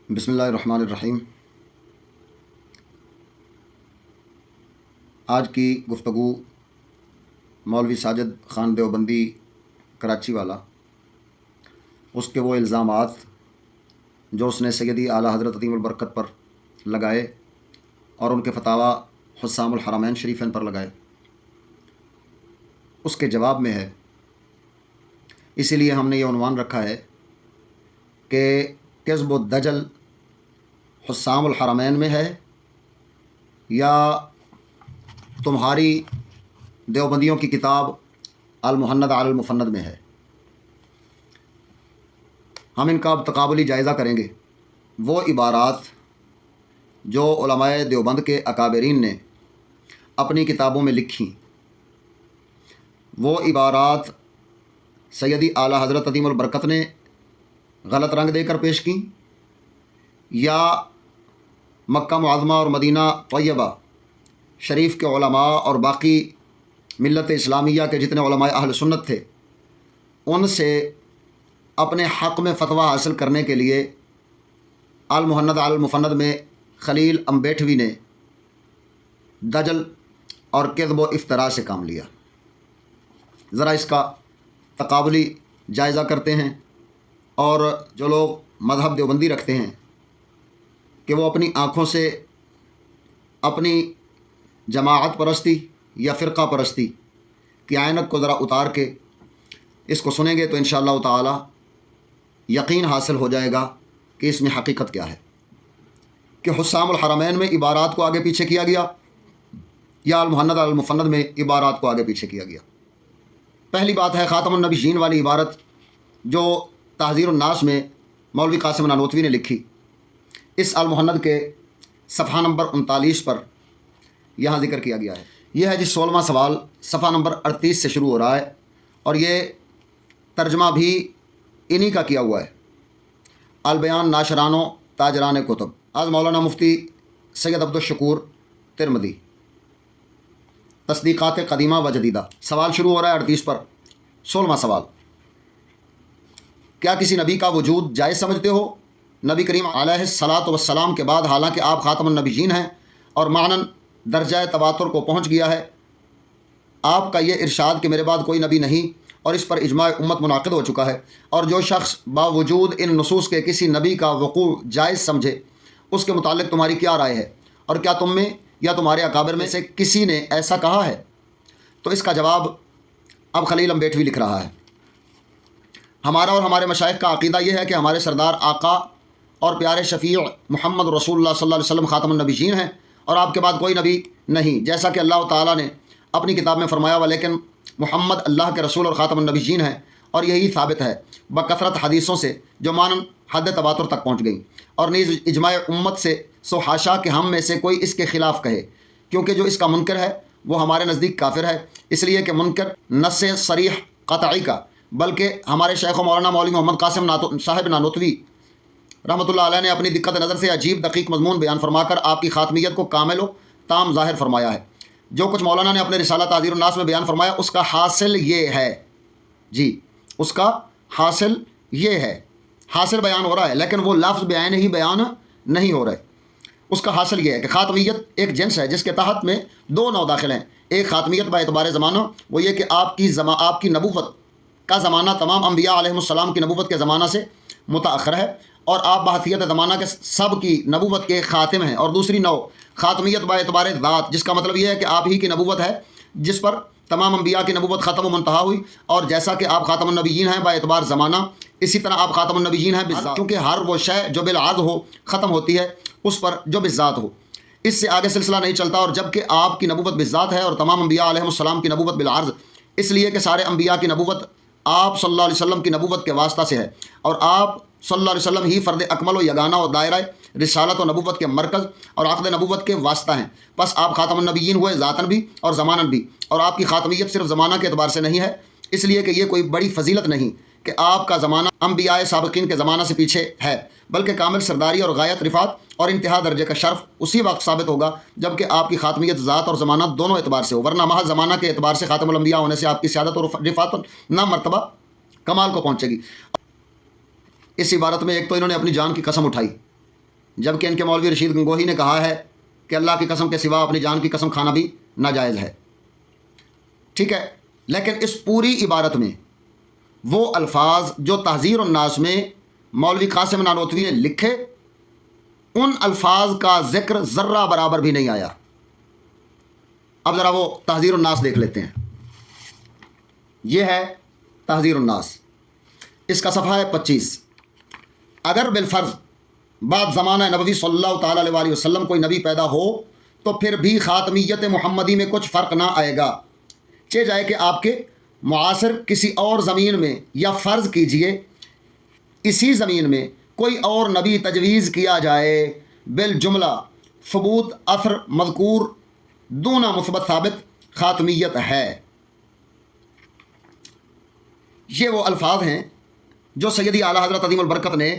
بسم اللہ الرحمن الرحیم۔ آج کی گفتگو مولوی ساجد خان دیوبندی کراچی والا، اس کے وہ الزامات جو اس نے سیدی اعلیٰ حضرت عظیم البرکت پر لگائے اور ان کے فتاویٰ حسام الحرمین شریفین پر لگائے، اس کے جواب میں ہے۔ اسی لیے ہم نے یہ عنوان رکھا ہے کہ کذب و دجل حسام الحرمین میں ہے یا تمہاری دیوبندیوں کی کتاب المحند علی المفند میں ہے۔ ہم ان کا اب تقابلی جائزہ کریں گے۔ وہ عبارات جو علماء دیوبند کے اکابرین نے اپنی کتابوں میں لکھیں، وہ عبارات سیدی اعلیٰ حضرت عظیم البرکت نے غلط رنگ دے کر پیش کیں یا مکہ معظمہ اور مدینہ طیبہ شریف کے علماء اور باقی ملت اسلامیہ کے جتنے علماء اہل سنت تھے، ان سے اپنے حق میں فتویٰ حاصل کرنے کے لیے المحند علی المفند میں خلیل امبیٹھوی نے دجل اور کذب و افتراء سے کام لیا۔ ذرا اس کا تقابلی جائزہ کرتے ہیں۔ اور جو لوگ مذہب دیوبندی رکھتے ہیں کہ وہ اپنی آنکھوں سے اپنی جماعت پرستی یا فرقہ پرستی کی عینک کو ذرا اتار کے اس کو سنیں گے تو انشاءاللہ تعالی یقین حاصل ہو جائے گا کہ اس میں حقیقت کیا ہے، کہ حسام الحرمین میں عبارات کو آگے پیچھے کیا گیا یا المحند علی المفند میں عبارات کو آگے پیچھے کیا گیا۔ پہلی بات ہے خاتم النبیین والی عبارت جو تحذیر الناس میں مولوی قاسم نانوتوی نے لکھی۔ اس المحند کے صفحہ نمبر 39 پر یہاں ذکر کیا گیا ہے۔ یہ ہے جی 16واں سوال، صفحہ نمبر 38 سے شروع ہو رہا ہے اور یہ ترجمہ بھی انہی کا کیا ہوا ہے۔ البیان ناشران و تاجران کتب، از مولانا مفتی سید عبدالشکور ترمذی، تصدیقات قدیمہ و جدیدہ۔ سوال شروع ہو رہا ہے 38 پر۔ 16واں سوال، کیا کسی نبی کا وجود جائز سمجھتے ہو نبی کریم علیہ الصلاۃ والسلام کے بعد، حالانکہ آپ خاتم النبیین ہیں اور معنن درجہ تواتر کو پہنچ گیا ہے؟ آپ کا یہ ارشاد کہ میرے بعد کوئی نبی نہیں اور اس پر اجماع امت منعقد ہو چکا ہے، اور جو شخص باوجود ان نصوص کے کسی نبی کا وقوع جائز سمجھے، اس کے متعلق تمہاری کیا رائے ہے؟ اور کیا تم میں یا تمہارے اکابر میں سے کسی نے ایسا کہا ہے؟ تو اس کا جواب اب خلیل امبیٹھوی لکھ رہا ہے۔ ہمارا اور ہمارے مشائخ کا عقیدہ یہ ہے کہ ہمارے سردار آقا اور پیارے شفیع محمد رسول اللہ صلی اللہ علیہ وسلم خاتم النبیین ہیں اور آپ کے بعد کوئی نبی نہیں، جیسا کہ اللہ تعالیٰ نے اپنی کتاب میں فرمایا ولیکن محمد اللہ کے رسول اور خاتم النبیین ہیں، اور یہی ثابت ہے بکثرت حدیثوں سے جو مانن حد تواتر تک پہنچ گئیں، اور نیز اجماع امت سے، سو حاشا کہ ہم میں سے کوئی اس کے خلاف کہے، کیونکہ جو اس کا منکر ہے وہ ہمارے نزدیک کافر ہے، اس لیے کہ منکر نص صریح قطعی کا، بلکہ ہمارے شیخ و مولانا مولوی محمد قاسم صاحب نانوتوی رحمۃ اللہ علیہ نے اپنی دقت نظر سے عجیب دقیق مضمون بیان فرما کر آپ کی خاتمیت کو کامل و تام ظاہر فرمایا ہے۔ جو کچھ مولانا نے اپنے رسالہ تحذیر الناس میں بیان فرمایا، اس کا حاصل یہ ہے جی، اس کا حاصل یہ ہے، حاصل بیان ہو رہا ہے لیکن وہ لفظ بعین ہی بیان نہیں ہو رہے۔ اس کا حاصل یہ ہے کہ خاتمیت ایک جنس ہے جس کے تحت میں دو نوع داخل ہیں۔ ایک خاتمیت با اعتبار زمانہ، وہ یہ کہ آپ کی نبوت کا زمانہ تمام انبیاء علیہ السلام کی نبوت کے زمانہ سے متأخر ہے اور آپ بحیثیت زمانہ کے سب کی نبوت کے خاتم ہیں۔ اور دوسری نوع خاتمیت با اعتبار ذات، جس کا مطلب یہ ہے کہ آپ ہی کی نبوت ہے جس پر تمام انبیاء کی نبوت ختم و منتہا ہوئی، اور جیسا کہ آپ خاتم النبیین ہیں با اعتبار زمانہ، اسی طرح آپ خاتم النبیین ہیں بالذات، کیونکہ ہر وہ شے جو بالعدد ہو ختم ہوتی ہے اس پر جو بالذات ہو، اس سے آگے سلسلہ نہیں چلتا، اور جب کہ آپ کی نبوت بالذات ہے اور تمام انبیاء علیہ السلام کی نبوت بالعرض، اس لیے کہ سارے انبیاء کی نبوت آپ صلی اللہ علیہ وسلم کی نبوت کے واسطہ سے ہے، اور آپ صلی اللہ علیہ وسلم ہی فرد اکمل و یگانہ و دائرہ رسالت و نبوت کے مرکز اور عقد نبوت کے واسطہ ہیں۔ پس آپ خاتم النبیین ہوئے ذاتاً بھی اور زماناً بھی، اور آپ کی خاتمیت صرف زمانہ کے اعتبار سے نہیں ہے، اس لیے کہ یہ کوئی بڑی فضیلت نہیں کہ آپ کا زمانہ انبیاء سابقین کے زمانہ سے پیچھے ہے، بلکہ کامل سرداری اور غایت رفعت اور انتہا درجے کا شرف اسی وقت ثابت ہوگا جب کہ آپ کی خاتمیت ذات اور زمانہ دونوں اعتبار سے ہو، ورنہ محض زمانہ کے اعتبار سے خاتم الانبیاء ہونے سے آپ کی سیادت اور رفعت نہ مرتبہ کمال کو پہنچے گی۔ اس عبارت میں ایک تو انہوں نے اپنی جان کی قسم اٹھائی جبکہ ان کے مولوی رشید گنگوہی نے کہا ہے کہ اللہ کی قسم کے سوا اپنی جان کی قسم کھانا بھی ناجائز ہے۔ ٹھیک ہے، لیکن اس پوری عبارت میں وہ الفاظ جو تحذیر الناس میں مولوی قاسم نانوتوی نے لکھے، ان الفاظ کا ذکر ذرہ برابر بھی نہیں آیا۔ اب ذرا وہ تحذیر الناس دیکھ لیتے ہیں۔ یہ ہے تحذیر الناس، اس کا صفحہ ہے 25۔ اگر بالفرض بعد زمانہ نبوی صلی اللہ تعالیٰ علیہ وآلہ وسلم کوئی نبی پیدا ہو تو پھر بھی خاتمیت محمدی میں کچھ فرق نہ آئے گا، چہ جائے کہ آپ کے معاصر کسی اور زمین میں، یا فرض کیجئے اسی زمین میں کوئی اور نبی تجویز کیا جائے، بالجملہ ثبوت اثر مذکور دون مثبت ثابت خاتمیت ہے۔ یہ وہ الفاظ ہیں جو سیدی اعلیٰ حضرت عظیم البرکت نے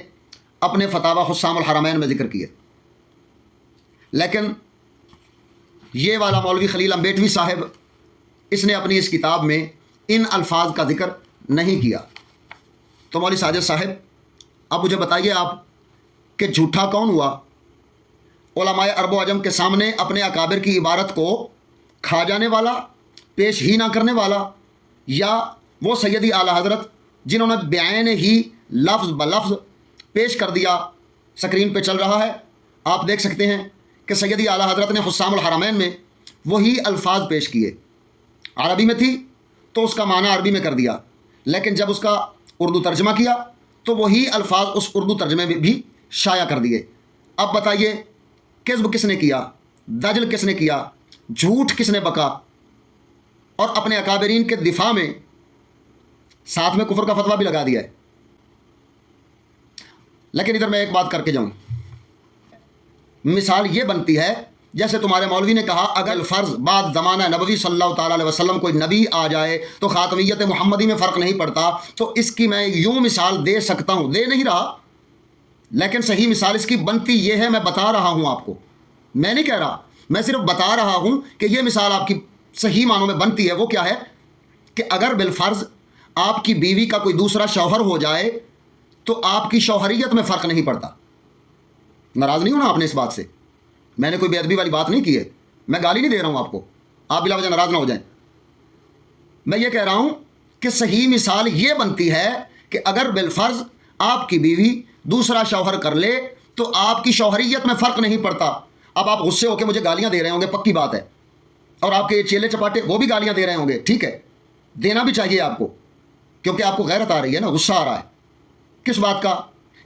اپنے فتاوی حسام الحرمین میں ذکر کیے، لیکن یہ والا مولوی خلیل امبیٹوی صاحب، اس نے اپنی اس کتاب میں ان الفاظ کا ذکر نہیں کیا۔ تو مولوی ساجد صاحب، اب مجھے بتائیے آپ کہ جھوٹا کون ہوا؟ علماء عرب و عجم کے سامنے اپنے اکابر کی عبارت کو کھا جانے والا، پیش ہی نہ کرنے والا، یا وہ سیدی اعلیٰ حضرت جنہوں نے بعین ہی لفظ بلفظ پیش کر دیا؟ سکرین پہ چل رہا ہے، آپ دیکھ سکتے ہیں کہ سیدی اعلیٰ حضرت نے حسام الحرمین میں وہی الفاظ پیش کیے، عربی میں تھی تو اس کا معنی عربی میں کر دیا، لیکن جب اس کا اردو ترجمہ کیا تو وہی الفاظ اس اردو ترجمے میں بھی شائع کر دیے۔ اب بتائیے کذب کس نے کیا، دجل کس نے کیا، جھوٹ کس نے بکا، اور اپنے اکابرین کے دفاع میں ساتھ میں کفر کا فتویٰ بھی لگا دیا ہے۔ لیکن ادھر میں ایک بات کر کے جاؤں، مثال یہ بنتی ہے جیسے تمہارے مولوی نے کہا اگر فرض بعد زمانہ نبوی صلی اللہ تعالیٰ علیہ وسلم کوئی نبی آ جائے تو خاتمیت محمدی میں فرق نہیں پڑتا، تو اس کی میں یوں مثال دے سکتا ہوں، دے نہیں رہا لیکن صحیح مثال اس کی بنتی یہ ہے، میں بتا رہا ہوں آپ کو، میں نہیں کہہ رہا، میں صرف بتا رہا ہوں کہ یہ مثال آپ کی صحیح معنوں میں بنتی ہے۔ وہ کیا ہے کہ اگر بالفرض آپ کی بیوی کا کوئی دوسرا شوہر ہو جائے تو آپ کی شوہریت میں فرق نہیں پڑتا۔ ناراض نہیں ہونا آپ نے اس بات سے، میں نے کوئی بے ادبی والی بات نہیں کی ہے، میں گالی نہیں دے رہا ہوں آپ کو، آپ بلا وجہ ناراض نہ ہو جائیں۔ میں یہ کہہ رہا ہوں کہ صحیح مثال یہ بنتی ہے کہ اگر بالفرض آپ کی بیوی دوسرا شوہر کر لے تو آپ کی شوہریت میں فرق نہیں پڑتا۔ اب آپ غصے ہو کے مجھے گالیاں دے رہے ہوں گے، پکی بات ہے، اور آپ کے چیلے چپاٹے وہ بھی گالیاں دے رہے ہوں گے، ٹھیک ہے، دینا بھی چاہیے آپ کو، کیونکہ آپ کو غیرت آ رہی ہے نا، غصہ آ رہا ہے کس بات کا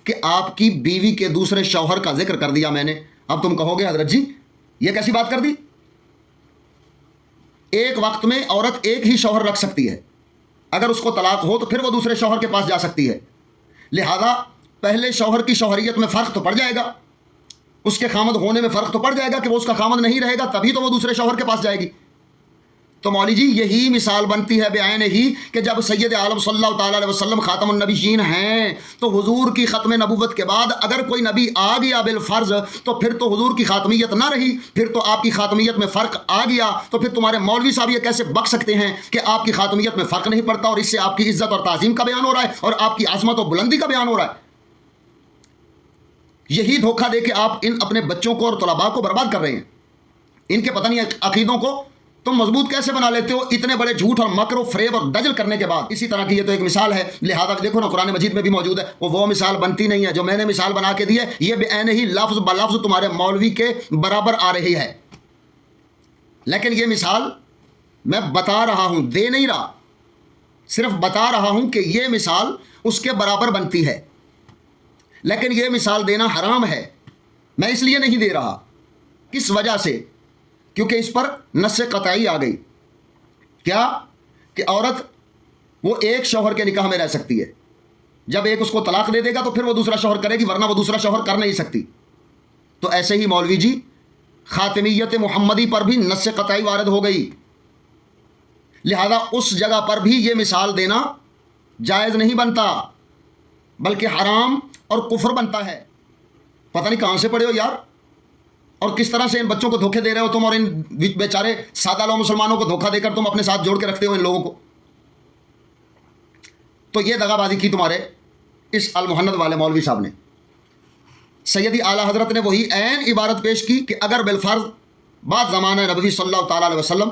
کہ آپ کی بیوی کے دوسرے شوہر کا ذکر کر دیا میں نے۔ اب تم کہو گے حضرت جی یہ کیسی بات کر دی؟ ایک وقت میں عورت ایک ہی شوہر رکھ سکتی ہے، اگر اس کو طلاق ہو تو پھر وہ دوسرے شوہر کے پاس جا سکتی ہے، لہذا پہلے شوہر کی شوہریت میں فرق تو پڑ جائے گا، اس کے خامد ہونے میں فرق تو پڑ جائے گا کہ وہ اس کا خامد نہیں رہے گا، تبھی تو وہ دوسرے شوہر کے پاس جائے گی۔ تو مولوی جی یہی مثال بنتی ہے بعین ہی کہ جب سید عالم صلی اللہ تعالیٰ علیہ وسلم خاتم النبیین ہیں تو حضور کی ختم نبوت کے بعد اگر کوئی نبی آ گیا بالفرض تو پھر تو حضور کی خاتمیت نہ رہی، پھر تو آپ کی خاتمیت میں فرق آ گیا، تو پھر تمہارے مولوی صاحب یہ کیسے بک سکتے ہیں کہ آپ کی خاتمیت میں فرق نہیں پڑتا، اور اس سے آپ کی عزت اور تعظیم کا بیان ہو رہا ہے اور آپ کی عظمت و بلندی کا بیان ہو رہا ہے۔ یہی دھوکہ دے کے آپ ان اپنے بچوں کو اور طلباء کو برباد کر رہے ہیں، ان کے پتہ نہیں عقیدوں کو تم مضبوط کیسے بنا لیتے ہو اتنے بڑے جھوٹ اور مکر و فریب اور دجل کرنے کے بعد۔ اسی طرح کی یہ تو ایک مثال ہے، لہذا دیکھو نا قرآن مجید میں بھی موجود ہے، وہ مثال بنتی نہیں ہے جو میں نے مثال بنا کے دی ہے، یہ بعین ہی لفظ بلفظ تمہارے مولوی کے برابر آ رہی ہے، لیکن یہ مثال میں بتا رہا ہوں، دے نہیں رہا، صرف بتا رہا ہوں کہ یہ مثال اس کے برابر بنتی ہے، لیکن یہ مثال دینا حرام ہے۔ میں اس لیے نہیں دے رہا، کس وجہ سے؟ کیونکہ اس پر نص قطعی آ گئی، کیا کہ عورت وہ ایک شوہر کے نکاح میں رہ سکتی ہے، جب ایک اس کو طلاق دے دے گا تو پھر وہ دوسرا شوہر کرے گی، ورنہ وہ دوسرا شوہر کر نہیں سکتی۔ تو ایسے ہی مولوی جی خاتمیت محمدی پر بھی نص قطعی وارد ہو گئی، لہذا اس جگہ پر بھی یہ مثال دینا جائز نہیں بنتا بلکہ حرام اور کفر بنتا ہے۔ پتہ نہیں کہاں سے پڑے ہو یار، اور کس طرح سے ان بچوں کو دھوکے دے رہے ہو تم، اور ان بیچارے سادہ لوگ مسلمانوں کو دھوکہ دے کر تم اپنے ساتھ جوڑ کے رکھتے ہو ان لوگوں کو۔ تو یہ دغا بازی کی تمہارے اس المحند والے مولوی صاحب نے۔ سیدی اعلیٰ حضرت نے وہی عین عبارت پیش کی کہ اگر بالفرض بعد زمانہ نبوی صلی اللہ تعالیٰ علیہ وسلم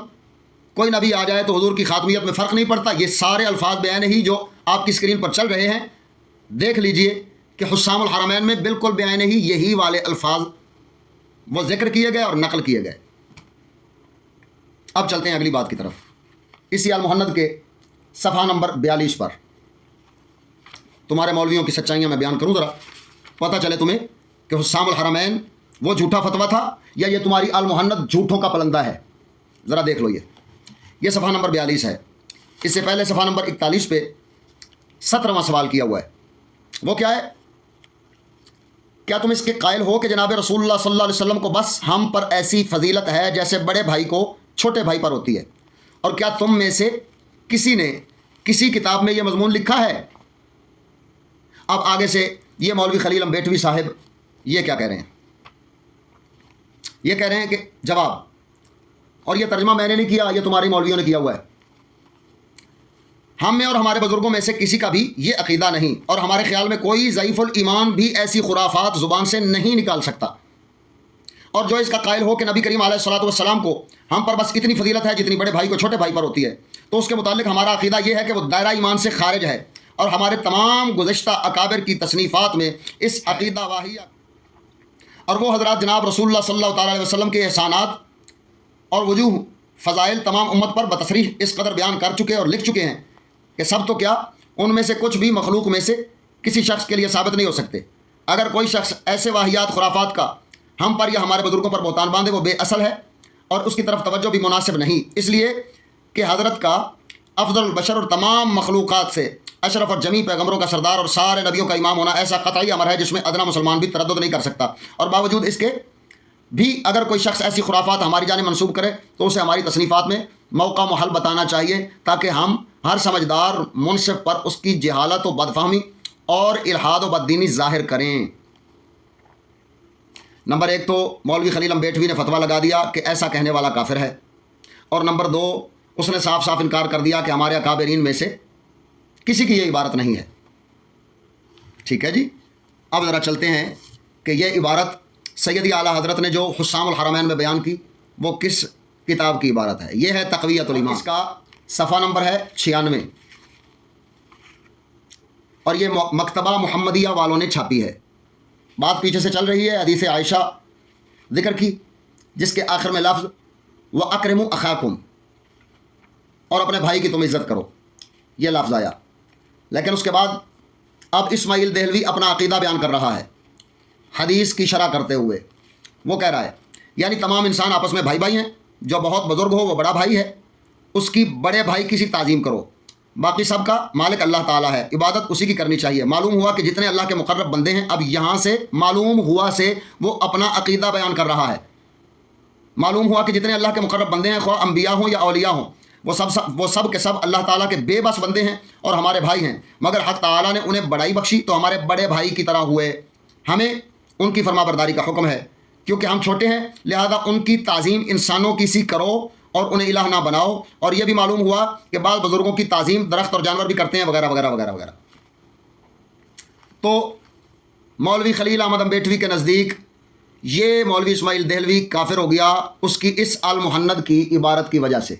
کوئی نبی آ جائے تو حضور کی خاتمیت میں فرق نہیں پڑتا. یہ سارے الفاظ بیان ہی جو آپ کی اسکرین پر چل رہے ہیں دیکھ لیجئے کہ حسام الحرمین میں بالکل بیان ہی یہی والے الفاظ وہ ذکر کیے گئے اور نقل کیے گئے. اب چلتے ہیں اگلی بات کی طرف. اسی المحند کے صفحہ نمبر 42 پر تمہارے مولویوں کی سچائیاں میں بیان کروں ذرا پتہ چلے تمہیں کہ حسام الحرمین وہ جھوٹا فتویٰ تھا یا یہ تمہاری المحند جھوٹوں کا پلندہ ہے. ذرا دیکھ لو یہ صفحہ نمبر 42 ہے. اس سے پہلے صفحہ نمبر 41 پہ 17واں سوال کیا ہوا ہے. وہ کیا ہے؟ کیا تم اس کے قائل ہو کہ جناب رسول اللہ صلی اللہ علیہ وسلم کو بس ہم پر ایسی فضیلت ہے جیسے بڑے بھائی کو چھوٹے بھائی پر ہوتی ہے؟ اور کیا تم میں سے کسی نے کسی کتاب میں یہ مضمون لکھا ہے؟ اب آگے سے یہ مولوی خلیل امبیٹوی صاحب یہ کیا کہہ رہے ہیں؟ یہ کہہ رہے ہیں کہ جواب، اور یہ ترجمہ میں نے نہیں کیا، یہ تمہاری مولویوں نے کیا ہوا ہے، ہم میں اور ہمارے بزرگوں میں سے کسی کا بھی یہ عقیدہ نہیں، اور ہمارے خیال میں کوئی ضعیف الایمان بھی ایسی خرافات زبان سے نہیں نکال سکتا. اور جو اس کا قائل ہو کہ نبی کریم علیہ الصلوۃ والسلام کو ہم پر بس اتنی فضیلت ہے جتنی بڑے بھائی کو چھوٹے بھائی پر ہوتی ہے، تو اس کے متعلق ہمارا عقیدہ یہ ہے کہ وہ دائرہ ایمان سے خارج ہے، اور ہمارے تمام گزشتہ اکابر کی تصنیفات میں اس عقیدہ واہیہ اور وہ حضرات جناب رسول اللہ صلی اللہ تعالیٰ علیہ وسلم کے احسانات اور وجوہ فضائل تمام امت پر بتصریح اس قدر بیان کر چکے اور لکھ چکے ہیں کہ سب تو کیا ان میں سے کچھ بھی مخلوق میں سے کسی شخص کے لیے ثابت نہیں ہو سکتے. اگر کوئی شخص ایسے واہیات خرافات کا ہم پر یا ہمارے بزرگوں پر بہتان باندھے وہ بے اصل ہے اور اس کی طرف توجہ بھی مناسب نہیں، اس لیے کہ حضرت کا افضل البشر اور تمام مخلوقات سے اشرف اور جمی پیغمبروں کا سردار اور سارے نبیوں کا امام ہونا ایسا قطعی امر ہے جس میں ادنا مسلمان بھی تردد نہیں کر سکتا. اور باوجود اس کے بھی اگر کوئی شخص ایسی خرافات ہماری جانب منسوب کرے تو اسے ہماری تصنیفات میں موقع محل بتانا چاہیے تاکہ ہم ہر سمجھدار منصف پر اس کی جہالت و بدفہمی اور الحاد و بددینی ظاہر کریں. نمبر 1 تو مولوی خلیل امبیٹوی نے فتویٰ لگا دیا کہ ایسا کہنے والا کافر ہے، اور نمبر 2 اس نے صاف صاف انکار کر دیا کہ ہمارے اکابرین میں سے کسی کی یہ عبارت نہیں ہے. ٹھیک ہے جی. اب ذرا چلتے ہیں کہ یہ عبارت سیدی اعلیٰ حضرت نے جو حسام الحرمین میں بیان کی وہ کس کتاب کی عبارت ہے. یہ ہے تقویۃ الایمان، اس کا صفحہ نمبر ہے 96 اور یہ مکتبہ محمدیہ والوں نے چھاپی ہے. بات پیچھے سے چل رہی ہے حدیث عائشہ ذکر کی جس کے آخر میں لفظ وَأَكْرِمُوا أَخَاكُمْ اور اپنے بھائی کی تم عزت کرو یہ لفظ آیا. لیکن اس کے بعد اب اسماعیل دہلوی اپنا عقیدہ بیان کر رہا ہے حدیث کی شرح کرتے ہوئے. وہ کہہ رہا ہے یعنی تمام انسان آپس میں بھائی بھائی ہیں، جو بہت بزرگ ہو وہ بڑا بھائی ہے، اس کی بڑے بھائی کی سی تعظیم کرو، باقی سب کا مالک اللہ تعالیٰ ہے، عبادت اسی کی کرنی چاہیے. معلوم ہوا کہ جتنے اللہ کے مقرب بندے ہیں، اب یہاں سے معلوم ہوا سے وہ اپنا عقیدہ بیان کر رہا ہے. معلوم ہوا کہ جتنے اللہ کے مقرب بندے ہیں خواہ انبیاء ہوں یا اولیاء ہوں وہ سب کے سب اللہ تعالیٰ کے بے بس بندے ہیں اور ہمارے بھائی ہیں، مگر حق تعالیٰ نے انہیں بڑائی بخشی تو ہمارے بڑے بھائی کی طرح ہوئے. ہمیں ان کی فرما برداری کا حکم ہے کیونکہ ہم چھوٹے ہیں، لہذا ان کی تعظیم انسانوں کی سی کرو اور انہیں الہ نہ بناؤ. اور یہ بھی معلوم ہوا کہ بعض بزرگوں کی تعظیم درخت اور جانور بھی کرتے ہیں وغیرہ وغیرہ وغیرہ وغیرہ. تو مولوی خلیل احمد امبیٹوی کے نزدیک یہ مولوی اسماعیل دہلوی کافر ہو گیا اس کی اس المحند کی عبارت کی وجہ سے.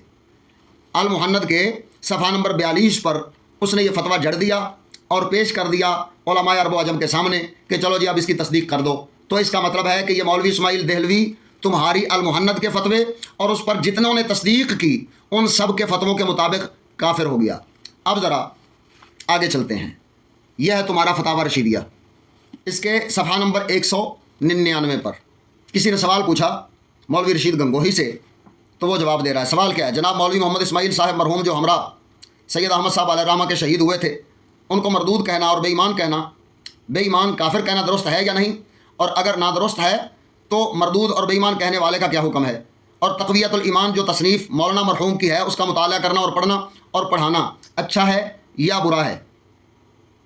المحند کے صفحہ نمبر 42 پر اس نے یہ فتویٰ جڑ دیا اور پیش کر دیا علماء عرب و عجم کے سامنے کہ چلو جی اب اس کی تصدیق کر دو. تو اس کا مطلب ہے کہ یہ مولوی اسماعیل دہلوی تمہاری المحند کے فتوے اور اس پر جتنوں نے تصدیق کی ان سب کے فتووں کے مطابق کافر ہو گیا. اب ذرا آگے چلتے ہیں. یہ ہے تمہارا فتاوی رشیدیہ. اس کے صفحہ نمبر 199 پر کسی نے سوال پوچھا مولوی رشید گنگوہی سے تو وہ جواب دے رہا ہے. سوال کیا ہے؟ جناب مولوی محمد اسماعیل صاحب مرحوم جو ہمراہ سید احمد صاحب علیہ الرحمہ کے شہید ہوئے تھے ان کو مردود کہنا اور بے ایمان کہنا، بے ایمان کافر کہنا درست ہے یا نہیں؟ اور اگر نادرست ہے تو مردود اور بے ایمان کہنے والے کا کیا حکم ہے؟ اور تقویۃ الایمان جو تصنیف مولانا مرحوم کی ہے اس کا مطالعہ کرنا اور پڑھنا اور پڑھانا اچھا ہے یا برا ہے؟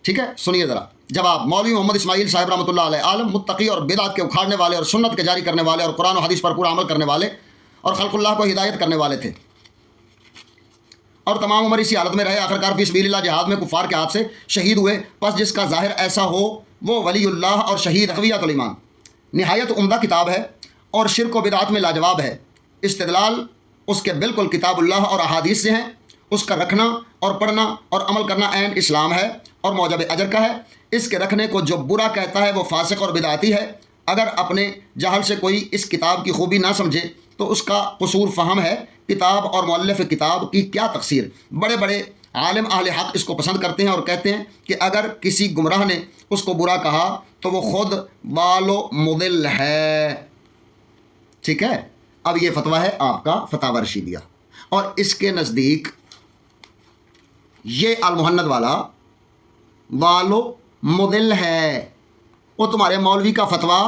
ٹھیک ہے سنیے ذرا. جواب: مولوی محمد اسماعیل صاحب رحمۃ اللہ علیہ عالم متقی اور بدعت کے اکھاڑنے والے اور سنت کے جاری کرنے والے اور قرآن و حدیث پر پورا عمل کرنے والے اور خلق اللہ کو ہدایت کرنے والے تھے اور تمام عمر اسی حالت میں رہے. آخرکار فی سبیل اللہ جہاد میں کفار کے ہاتھ سے شہید ہوئے. پس جس کا ظاہر ایسا ہو وہ ولی اللہ اور شہید تقویۃ الایمان نہایت عمدہ کتاب ہے اور شرک و بدعت میں لاجواب ہے۔ استدلال اس کے بالکل کتاب اللہ اور احادیث سے ہیں۔ اس کا رکھنا اور پڑھنا اور عمل کرنا عین اسلام ہے اور موجب اجر کا ہے۔ اس کے رکھنے کو جو برا کہتا ہے وہ فاسق اور بدعتی ہے۔ اگر اپنے جہل سے کوئی اس کتاب کی خوبی نہ سمجھے تو اس کا قصور فہم ہے۔ کتاب اور مؤلف کتاب کی کیا تقصیر؟ بڑے بڑے عالم اہل حق اس کو پسند کرتے ہیں اور کہتے ہیں کہ اگر کسی گمراہ نے اس کو برا کہا تو وہ خود بال و مضل ہے۔ ٹھیک ہے، اب یہ فتویٰ ہے آپ کا فتاوی رشیدیہ، اور اس کے نزدیک یہ المہند والا بال و مضل ہے۔ وہ تمہارے مولوی کا فتویٰ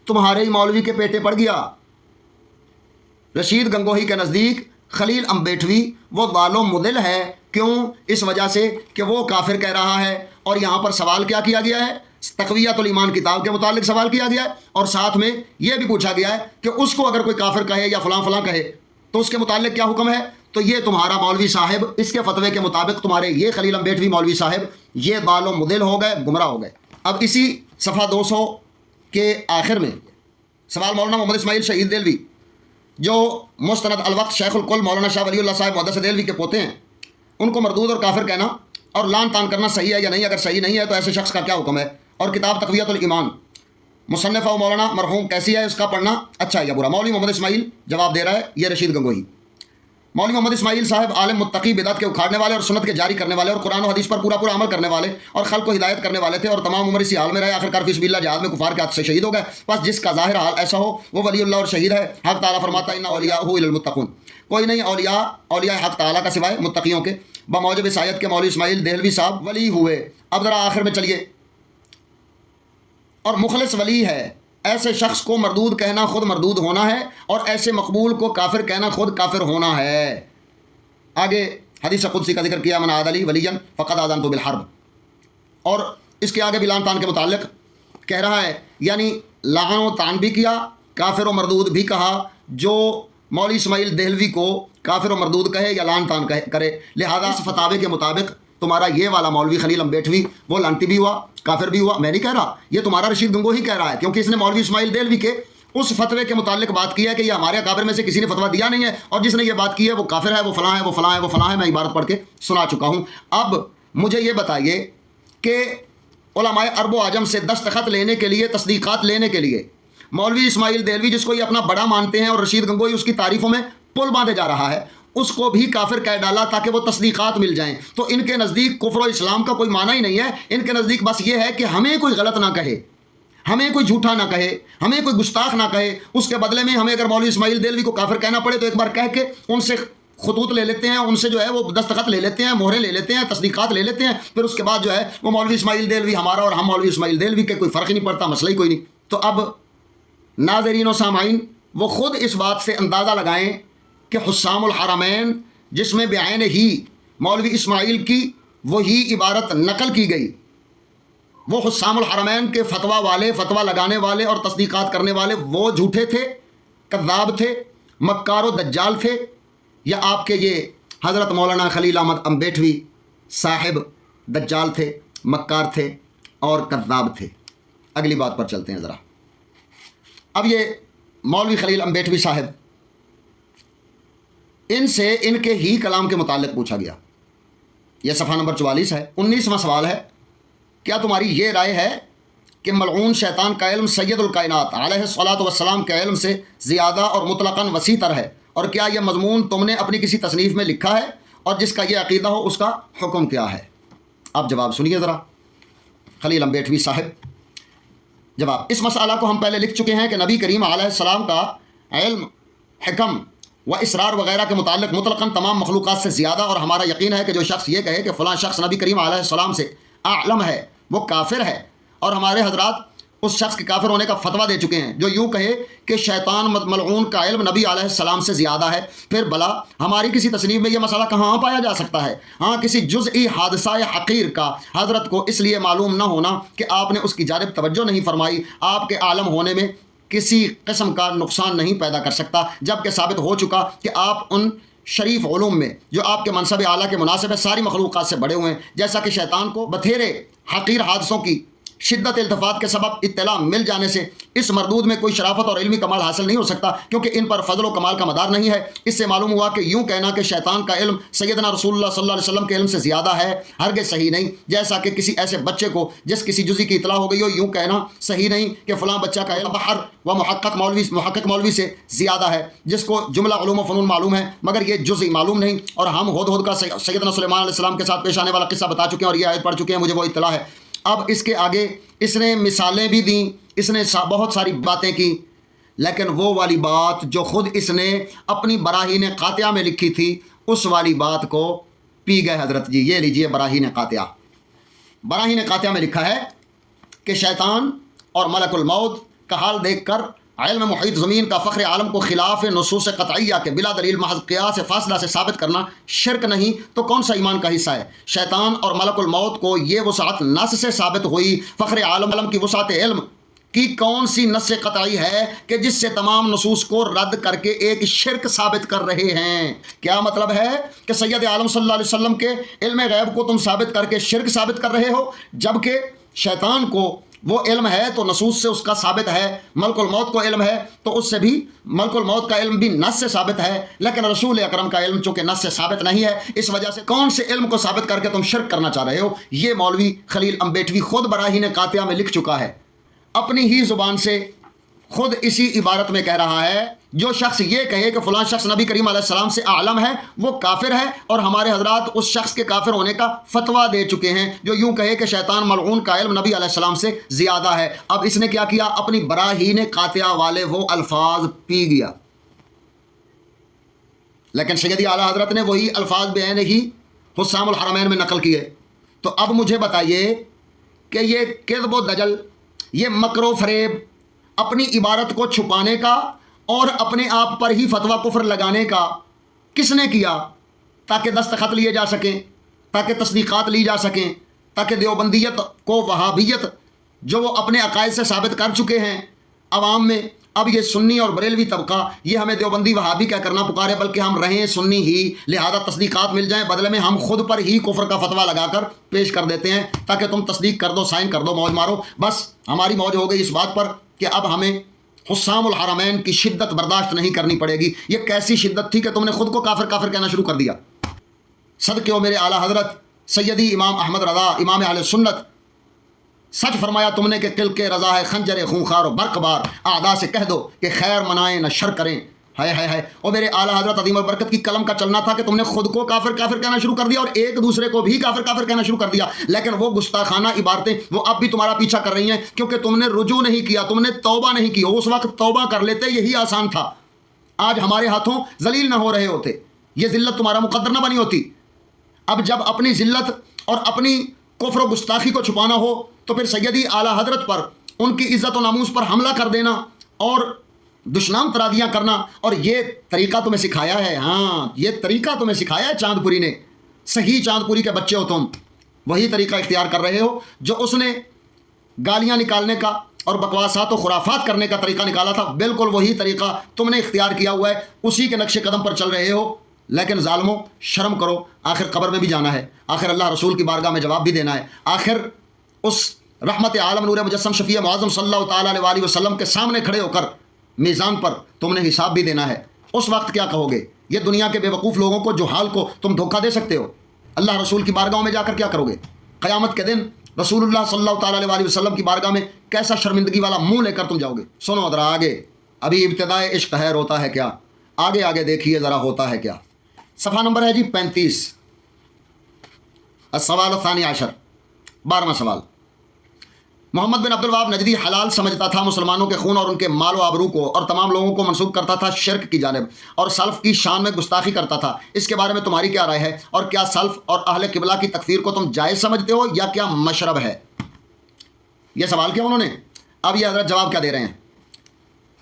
تمہارے ہی مولوی کے پیٹے پڑ گیا۔ رشید گنگوہی کے نزدیک خلیل امبیٹوی وہ بال و مضل ہے۔ کیوں؟ اس وجہ سے کہ وہ کافر کہہ رہا ہے، اور یہاں پر سوال کیا کیا گیا ہے؟ تقویۃ الایمان کتاب کے متعلق سوال کیا گیا ہے، اور ساتھ میں یہ بھی پوچھا گیا ہے کہ اس کو اگر کوئی کافر کہے یا فلاں فلاں کہے تو اس کے متعلق کیا حکم ہے؟ تو یہ تمہارا مولوی صاحب اس کے فتوے کے مطابق تمہارے یہ خلیل امبیٹوی مولوی صاحب یہ بال و مضل ہو گئے، گمراہ ہو گئے۔ اب اسی صفحہ 200 کے آخر میں سوال مولانا محمد اسماعیل شہید دہلوی جو مستند الوقت شیخ الکل مولانا شاہ ولی اللہ صاحب محدث دہلوی کے پوتے ہیں، ان کو مردود اور کافر کہنا اور لان تان کرنا صحیح ہے یا نہیں؟ اگر صحیح نہیں ہے تو ایسے شخص کا کیا حکم ہے؟ اور کتاب تقویۃ الایمان مصنف و مولانا مرحوم کیسی ہے، اس کا پڑھنا اچھا ہے یا برا؟ مولوی محمد اسماعیل جواب دے رہا ہے، یہ رشید گنگوہی۔ مولوی محمد اسماعیل صاحب عالم متقی، بدعت کے اکھاڑنے والے اور سنت کے جاری کرنے والے اور قرآن و حدیث پر پورا عمل کرنے والے اور خلق کو ہدایت کرنے والے تھے، اور تمام عمر اسی حال میں رہے، آخرکار فی سبیل اللہ جہاد میں کفار کے ہاتھ سے شہید ہو گئے۔ بس جس کا ظاہر حال ایسا ہو وہ ولی اللہ اور شہید ہے۔ حق تعالیٰ فرماتا ہے ان اولیاءہ الی المتقون، کوئی نہیں اولیاء حق تعالیٰ کا سوائے متقیوں کے۔ بموجب اس آیت کے مولوی اسماعیل دہلوی صاحب ولی ہوئے۔ اب ذرا آخر میں چلیے، اور مخلص ولی ہے۔ ایسے شخص کو مردود کہنا خود مردود ہونا ہے، اور ایسے مقبول کو کافر کہنا خود کافر ہونا ہے۔ آگے حدیث قدسی کا ذکر کیا، من عاد لی ولیا فقد آذنت بالحرب، اور اس کے آگے بھی لعن تان کے متعلق کہہ رہا ہے، یعنی لعن و تان بھی کیا، کافر و مردود بھی کہا۔ جو مولوی اسماعیل دہلوی کو کافر و مردود کہے یا لعن تان کرے، لہذا اس فتاوے کے مطابق تمہارا یہ والا مولوی خلیل امبیٹوی وہ لعنتی بھی ہوا، کافر بھی ہوا۔ میں نہیں کہہ رہا، یہ تمہارا رشید گنگوہی کہہ رہا ہے، کیونکہ اس نے مولوی اسماعیل دہلوی کے اس فتوے کے متعلق بات کی ہے کہ یہ ہمارے اکابر میں سے کسی نے فتویٰ دیا نہیں ہے، اور جس نے یہ بات کی ہے وہ کافر ہے، وہ فلاں ہے، وہ فلاں ہے، وہ فلاں ہے۔ میں عبارت پڑھ کے سنا چکا ہوں۔ اب مجھے یہ بتائیے کہ علماء عرب و عجم سے دستخط لینے کے لیے، تصدیقات لینے کے لیے مولوی اسماعیل دہلوی جس کو یہ اپنا بڑا مانتے ہیں، اور رشید گنگوہی اس کی تعریفوں میں پل باندھے جا رہا ہے، اس کو بھی کافر کہہ ڈالا تاکہ وہ تصدیقات مل جائیں۔ تو ان کے نزدیک کفر و اسلام کا کوئی معنی ہی نہیں ہے۔ ان کے نزدیک بس یہ ہے کہ ہمیں کوئی غلط نہ کہے، ہمیں کوئی جھوٹا نہ کہے، ہمیں کوئی گستاخ نہ کہے، اس کے بدلے میں ہمیں اگر مولوی اسماعیل دہلوی کو کافر کہنا پڑے تو ایک بار کہہ کے ان سے خطوط لے لیتے ہیں، ان سے جو ہے وہ دستخط لے لیتے ہیں، مہرے لے لیتے ہیں، تصدیقات لے لیتے ہیں، پھر اس کے بعد جو ہے وہ مولوی اسماعیل دہلوی ہمارا اور ہم مولوی اسماعیل دہلوی کے کوئی فرق ہی نہیں پڑتا، مسئلہ ہی کوئی نہیں۔ تو اب ناظرین و سامعین وہ خود اس بات سے اندازہ لگائیں کہ حسام الحرمین جس میں بعین ہی مولوی اسماعیل کی وہی عبارت نقل کی گئی، وہ حسام الحرمین کے فتویٰ والے، فتویٰ لگانے والے اور تصدیقات کرنے والے وہ جھوٹے تھے، کذاب تھے، مکار و دجال تھے، یا آپ کے یہ حضرت مولانا خلیل احمد امبیٹوی صاحب دجال تھے، مکار تھے اور کذاب تھے؟ اگلی بات پر چلتے ہیں ذرا۔ اب یہ مولوی خلیل امبیٹوی صاحب، ان سے ان کے ہی کلام کے متعلق پوچھا گیا، یہ صفحہ نمبر 44 ہے۔ 19واں سوال ہے، کیا تمہاری یہ رائے ہے کہ ملعون شیطان کا علم سید الکائنات علیہ الصلاۃ والسلام کے علم سے زیادہ اور مطلقاً وسیع تر ہے؟ اور کیا یہ مضمون تم نے اپنی کسی تصنیف میں لکھا ہے؟ اور جس کا یہ عقیدہ ہو اس کا حکم کیا ہے؟ اب جواب سنیے ذرا خلیل امبیٹوی صاحب۔ جواب، اس مسئلہ کو ہم پہلے لکھ چکے ہیں کہ نبی کریم علیہ السلام کا علم، حکم و اسرار وغیرہ کے متعلق مطلقاً تمام مخلوقات سے زیادہ، اور ہمارا یقین ہے کہ جو شخص یہ کہے کہ فلاں شخص نبی کریم علیہ السلام سے اعلم ہے وہ کافر ہے، اور ہمارے حضرات اس شخص کے کافر ہونے کا فتویٰ دے چکے ہیں جو یوں کہے کہ شیطان ملعون کا علم نبی علیہ السلام سے زیادہ ہے۔ پھر بلا ہماری کسی تصنیف میں یہ مسئلہ کہاں پایا جا سکتا ہے؟ ہاں، کسی جزئی حادثہ حقیر کا حضرت کو اس لیے معلوم نہ ہونا کہ آپ نے اس کی جانب توجہ نہیں فرمائی، آپ کے عالم ہونے میں کسی قسم کا نقصان نہیں پیدا کر سکتا، جبکہ ثابت ہو چکا کہ آپ ان شریف علوم میں جو آپ کے منصب اعلیٰ کے مناسب ہے ساری مخلوقات سے بڑے ہوئے ہیں، جیسا کہ شیطان کو بتھیرے حقیر حادثوں کی شدت التفات کے سبب اطلاع مل جانے سے اس مردود میں کوئی شرافت اور علمی کمال حاصل نہیں ہو سکتا، کیونکہ ان پر فضل و کمال کا مدار نہیں ہے۔ اس سے معلوم ہوا کہ یوں کہنا کہ شیطان کا علم سیدنا رسول اللہ صلی اللہ علیہ وسلم کے علم سے زیادہ ہے ہرگز صحیح نہیں، جیسا کہ کسی ایسے بچے کو جس کسی جزی کی اطلاع ہو گئی ہو، یوں کہنا صحیح نہیں کہ فلاں بچہ کا علم بحر و محقق مولوی سے زیادہ ہے، جس کو جملہ علوم و فنون معلوم ہے مگر یہ جزئی معلوم نہیں۔ اور ہم ہدہد کا سیدنا سلیمان علیہ السلام کے ساتھ پیش آنے والا قصہ بتا چکے ہیں اور یہ آیت پڑھ چکے ہیں، مجھے وہ اطلاع ہے۔ اب اس کے آگے اس نے مثالیں بھی دیں، اس نے بہت ساری باتیں کی، لیکن وہ والی بات جو خود اس نے اپنی براہین قاطعہ میں لکھی تھی اس والی بات کو پی گئے حضرت جی۔ یہ لیجئے براہین قاطعہ۔ براہین قاطعہ میں لکھا ہے کہ شیطان اور ملک الموت کا حال دیکھ کر علم محیط زمین کا فخر عالم کو خلاف نصوص قطعیہ کے بلا دلیل محض قیاس فاصلہ سے ثابت کرنا شرک نہیں تو کون سا ایمان کا حصہ ہے؟ شیطان اور ملک الموت کو یہ وسعت نص سے ثابت ہوئی، فخر عالم کی وسعت علم کی کون سی نص قطعی ہے کہ جس سے تمام نصوص کو رد کر کے ایک شرک ثابت کر رہے ہیں؟ کیا مطلب ہے کہ سید عالم صلی اللہ علیہ وسلم کے علم غیب کو تم ثابت کر کے شرک ثابت کر رہے ہو، جبکہ شیطان کو وہ علم ہے تو نصوص سے اس کا ثابت ہے، ملک الموت کو علم ہے تو اس سے بھی ملک الموت کا علم بھی نص سے ثابت ہے، لیکن رسول اکرم کا علم چونکہ نص سے ثابت نہیں ہے، اس وجہ سے کون سے علم کو ثابت کر کے تم شرک کرنا چاہ رہے ہو؟ یہ مولوی خلیل امبیٹوی خود براہین قاطعہ میں لکھ چکا ہے، اپنی ہی زبان سے خود اسی عبارت میں کہہ رہا ہے، جو شخص یہ کہے کہ فلاں شخص نبی کریم علیہ السلام سے اعلم ہے وہ کافر ہے، اور ہمارے حضرات اس شخص کے کافر ہونے کا فتویٰ دے چکے ہیں جو یوں کہے کہ شیطان ملعون کا علم نبی علیہ السلام سے زیادہ ہے۔ اب اس نے کیا کیا؟ اپنی براہین قاطعہ والے وہ الفاظ پی گیا، لیکن سیدی اعلیٰ حضرت نے وہی الفاظ بعین ہی حسام الحرمین میں نقل کیے۔ تو اب مجھے بتائیے کہ یہ کذب و دجل، یہ مکر و فریب، اپنی عبارت کو چھپانے کا اور اپنے آپ پر ہی فتویٰ کفر لگانے کا کس نے کیا؟ تاکہ دستخط لیے جا سکیں، تاکہ تصدیقات لی جا سکیں، تاکہ دیوبندیت کو وہابیت جو وہ اپنے عقائد سے ثابت کر چکے ہیں عوام میں، اب یہ سنی اور بریلوی طبقہ یہ ہمیں دیوبندی وہابی کیا کرنا پکارے، بلکہ ہم رہیں سنی ہی، لہذا تصدیقات مل جائیں، بدلے میں ہم خود پر ہی کفر کا فتویٰ لگا کر پیش کر دیتے ہیں تاکہ تم تصدیق کر دو، سائن کر دو، موج مارو۔ بس ہماری موج ہو گئی اس بات پر کہ اب ہمیں حسام الحرمین کی شدت برداشت نہیں کرنی پڑے گی۔ یہ کیسی شدت تھی کہ تم نے خود کو کافر کافر کہنا شروع کر دیا؟ صدقے ہو میرے اعلیٰ حضرت سیدی امام احمد رضا امام اہل سنت، سچ فرمایا تم نے کہ قل کے رضا ہے خنجر خونخوار و برق بار، اعداء سے کہہ دو کہ خیر منائیں نہ شر کریں۔ ہے اور میرے اعلیٰ حضرت عظیم البرکت کی قلم کا چلنا تھا کہ تم نے خود کو کافر کافر کہنا شروع کر دیا اور ایک دوسرے کو بھی کافر کافر کہنا شروع کر دیا، لیکن وہ گستاخانہ عبارتیں وہ اب بھی تمہارا پیچھا کر رہی ہیں کیونکہ تم نے رجوع نہیں کیا، تم نے توبہ نہیں کی۔ اس وقت توبہ کر لیتے یہی آسان تھا، آج ہمارے ہاتھوں ذلیل نہ ہو رہے ہوتے، یہ ذلت تمہارا مقدر نہ بنی ہوتی۔ اب جب اپنی ذلت اور اپنی کفر و گستاخی کو چھپانا ہو تو پھر سیدی اعلیٰ حضرت پر، ان کی عزت و ناموس پر حملہ کر دینا اور دشنام ترادیاں کرنا، اور یہ طریقہ تمہیں سکھایا ہے، ہاں یہ طریقہ تمہیں سکھایا ہے چاند پوری نے، صحیح چاند پوری کے بچے ہو تم، وہی طریقہ اختیار کر رہے ہو جو اس نے گالیاں نکالنے کا اور بکواسات و خرافات کرنے کا طریقہ نکالا تھا، بالکل وہی طریقہ تم نے اختیار کیا ہوا ہے، اسی کے نقش قدم پر چل رہے ہو۔ لیکن ظالموں شرم کرو، آخر قبر میں بھی جانا ہے، آخر اللہ رسول کی بارگاہ میں جواب بھی دینا ہے، آخر اس رحمت عالم نور مجسم شفیع معظم صلی اللہ تعالیٰ علیہ وسلم کے سامنے کھڑے ہو کر میزان پر تم نے حساب بھی دینا ہے۔ اس وقت کیا کہو گے؟ یہ دنیا کے بے وقوف لوگوں کو جو حال کو تم دھوکہ دے سکتے ہو، اللہ رسول کی بارگاہ میں جا کر کیا کرو گے؟ قیامت کے دن رسول اللہ صلی اللہ تعالیٰ علیہ وسلم کی بارگاہ میں کیسا شرمندگی والا منہ لے کر تم جاؤ گے؟ سنو ذرا آگے، ابھی ابتدائے عشق ہے روتا ہے کیا، آگے آگے دیکھیے ذرا ہوتا ہے کیا۔ صفحہ نمبر ہے جی 35، السوال الثانی عشر، 12واں سوال۔ محمد بن عبد الوہاب نجدی حلال سمجھتا تھا مسلمانوں کے خون اور ان کے مال و آبرو کو، اور تمام لوگوں کو منسوب کرتا تھا شرک کی جانب، اور سلف کی شان میں گستاخی کرتا تھا۔ اس کے بارے میں تمہاری کیا رائے ہے، اور کیا سلف اور اہل قبلہ کی تکفیر کو تم جائز سمجھتے ہو یا کیا مشرب ہے؟ یہ سوال کیا انہوں نے، اب یہ حضرت جواب کیا دے رہے ہیں۔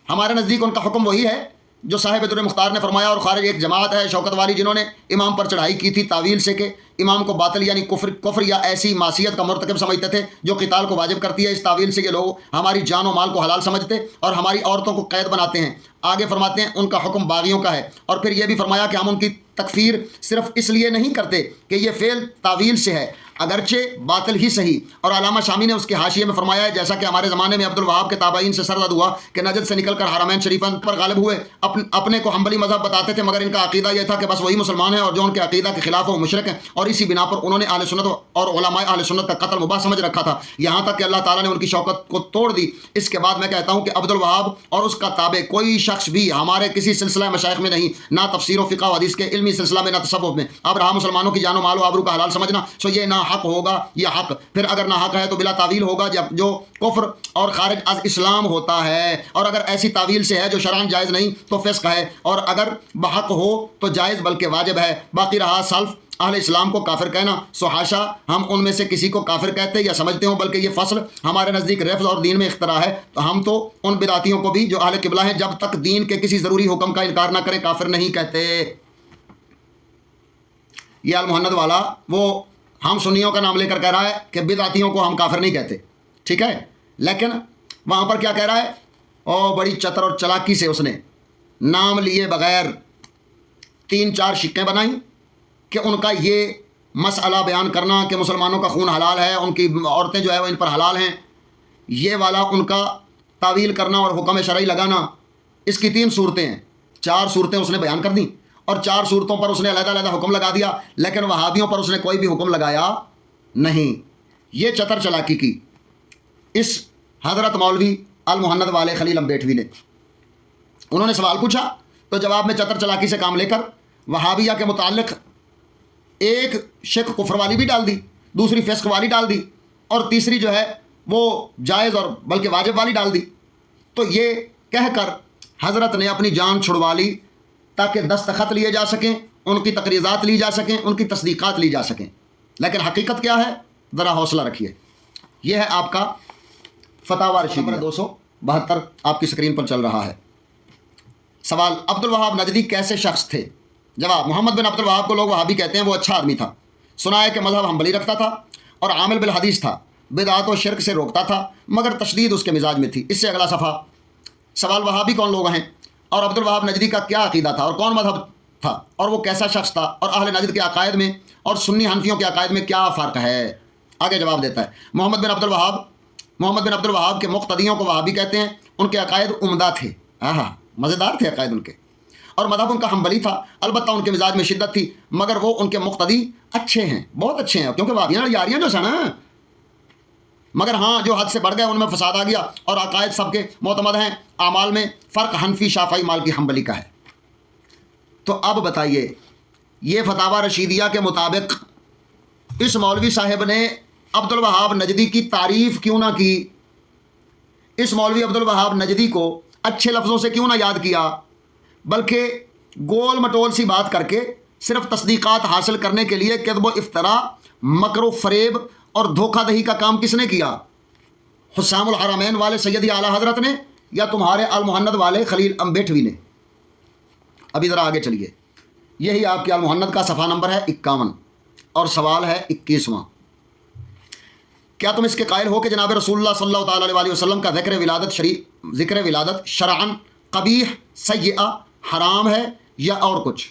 ہمارے نزدیک ان کا حکم وہی ہے جو صاحب در مختار نے فرمایا، اور خارج ایک جماعت ہے شوکت والی جنہوں نے امام پر چڑھائی کی تھی تعویل سے کہ امام کو باطل یعنی کفر یا ایسی معصیت کا مرتکب سمجھتے تھے جو قتال کو واجب کرتی ہے۔ اس تعویل سے یہ لوگ ہماری جان و مال کو حلال سمجھتے اور ہماری عورتوں کو قید بناتے ہیں۔ آگے فرماتے ہیں ان کا حکم باغیوں کا ہے، اور پھر یہ بھی فرمایا کہ ہم ان کی تکفیر صرف اس لیے نہیں کرتے کہ یہ فعل تعویل سے ہے، اگرچہ باطل ہی صحیح. اور علامہ شامی نے اس کے حاشیے میں فرمایا ہے جیسا کہ ہمارے زمانے میں عبد الوہاب کے تابعین سے سرزد ہوا کہ نجد سے نکل کر حرمین شریفین پر غالب ہوئے، اپنے کو حنبلی مذہب بتاتے تھے، مگر ان کا عقیدہ یہ تھا کہ بس وہی مسلمان ہیں اور جو ان کے عقیدہ کے خلاف وہ مشرک ہیں، اور اسی بنا پر انہوں نے اہل سنت اور علماء اہل سنت کا قتل مباح سمجھ رکھا تھا، یہاں تک کہ اللہ تعالیٰ نے ان کی شوکت کو توڑ دی. اس کے بعد میں کہتا ہوں کہ عبد الوہاب اور اس کا تابع کوئی شخص بھی ہمارے کسی سلسلہ مشائخ میں نہیں، نہ تفسیر و فقہ و حدیث کے علمی سلسلہ میں، نہ تصوف میں. اب رہا مسلمانوں کی جان و مال و آبرو کا حلال سمجھنا، سو یہ نہ حق ہوگا یہ حق، پھر اگر نہ حق ہے تو بلا تعویل ہوگا جو کفر اور خارج از اسلام ہوتا ہے، اور اگر ایسی تعویل سے ہے جو شرعاً جائز نہیں تو فسق ہے، اور اگر بحق ہو تو جائز بلکہ واجب ہے. باقی رہا سلف اہل اسلام کو کافر کہنا، سو حاشا ہم ان میں سے کسی کو کافر کہتے یا سمجھتے ہوں، بلکہ یہ فصل ہمارے نزدیک رفض اور دین میں اختراع ہے. تو ہم تو ان بدعتیوں کو بھی جو اہل قبلہ ہیں جب تک دین کے کسی ضروری حکم کا انکار نہ کریں کافر نہیں کہتے. یہ المحند والا وہ ہم سنیوں کا نام لے کر کہہ رہا ہے کہ بدعتیوں کو ہم کافر نہیں کہتے، ٹھیک ہے، لیکن وہاں پر کیا کہہ رہا ہے؟ بڑی چتر اور چلاکی سے اس نے نام لیے بغیر 3-4 شکیں بنائیں کہ ان کا یہ مسئلہ بیان کرنا کہ مسلمانوں کا خون حلال ہے، ان کی عورتیں جو ہے وہ ان پر حلال ہیں، یہ والا ان کا تعویل کرنا اور حکم شرعی لگانا. اس کی 3 صورتیں ہیں، 4 صورتیں اس نے بیان کر دیں اور 4 صورتوں پر اس نے علیحدہ علیحدہ حکم لگا دیا، لیکن وہابیوں پر اس نے کوئی بھی حکم لگایا نہیں. یہ چتر چلاکی کی اس حضرت مولوی المحند والے خلیل امبیٹوی نے. انہوں نے سوال پوچھا تو جواب میں چتر چلاکی سے کام لے کر وہابیہ کے متعلق ایک شک کفر والی بھی ڈال دی، دوسری فسق والی ڈال دی، اور تیسری جو ہے وہ جائز اور بلکہ واجب والی ڈال دی. تو یہ کہہ کر حضرت نے اپنی جان چھڑوا لی تاکہ دستخط لیے جا سکیں، ان کی تقریضات لی جا سکیں، ان کی تصدیقات لی جا سکیں. لیکن حقیقت کیا ہے؟ ذرا حوصلہ رکھیے. یہ ہے آپ کا فتاوی رشیدیہ 272 آپ کی اسکرین پر چل رہا ہے. سوال: عبد الوہاب نجدی کیسے شخص تھے؟ جواب: محمد بن عبد الوہاب کو لوگ وہابی کہتے ہیں، وہ اچھا آدمی تھا، سنا ہے کہ مذہب حنبلی رکھتا تھا اور عامل بالحدیث تھا، بدعات و شرک سے روکتا تھا، مگر تشدید اس کے مزاج میں تھی. اس سے اگلا صفحہ. سوال: وہابی کون لوگ ہیں اور عبد الوہاب نجدی کا کیا عقیدہ تھا اور کون مذہب تھا اور وہ کیسا شخص تھا، اور اہل نجد کے عقائد میں اور سنی حنفیوں کے عقائد میں کیا فرق ہے؟ آگے جواب دیتا ہے. محمد بن عبد الوہاب کے مقتدیوں کو وہابی کہتے ہیں. ان کے عقائد عمدہ تھے، مزیدار تھے عقائد ان کے، اور مذہب ان کا حنبلی تھا. البتہ ان کے مزاج میں شدت تھی، مگر وہ ان کے مقتدی اچھے ہیں، بہت اچھے ہیں، کیونکہ وہابیاں یاریاں جو سنا، مگر ہاں جو حد سے بڑھ گئے ان میں فساد آ گیا، اور عقائد سب کے معتمد ہیں. اعمال میں فرق حنفی شافعی مالکی حنبلی کا ہے. تو اب بتائیے، یہ فتاوی رشیدیہ کے مطابق اس مولوی صاحب نے عبد الوہاب نجدی کی تعریف کیوں نہ کی؟ اس مولوی عبد الوہاب نجدی کو اچھے لفظوں سے کیوں نہ یاد کیا، بلکہ گول مٹول سی بات کر کے صرف تصدیقات حاصل کرنے کے لیے کذب و افطراء، مکر و فریب اور دھوکہ دہی کا کام کس نے کیا؟ حسام الحرمین والے سیدی اعلیٰ حضرت نے یا تمہارے المحند والے خلیل امبیٹوی نے؟ ابھی ذرا آگے چلیے. یہی آپ کے المحند کا صفحہ نمبر ہے 51 اور سوال ہے 21واں. کیا تم اس کے قائل ہو کہ جناب رسول اللہ صلی اللہ تعالیٰ علیہ وسلم کا ذکر ولادت شرعاً قبیح سیئہ حرام ہے یا اور کچھ؟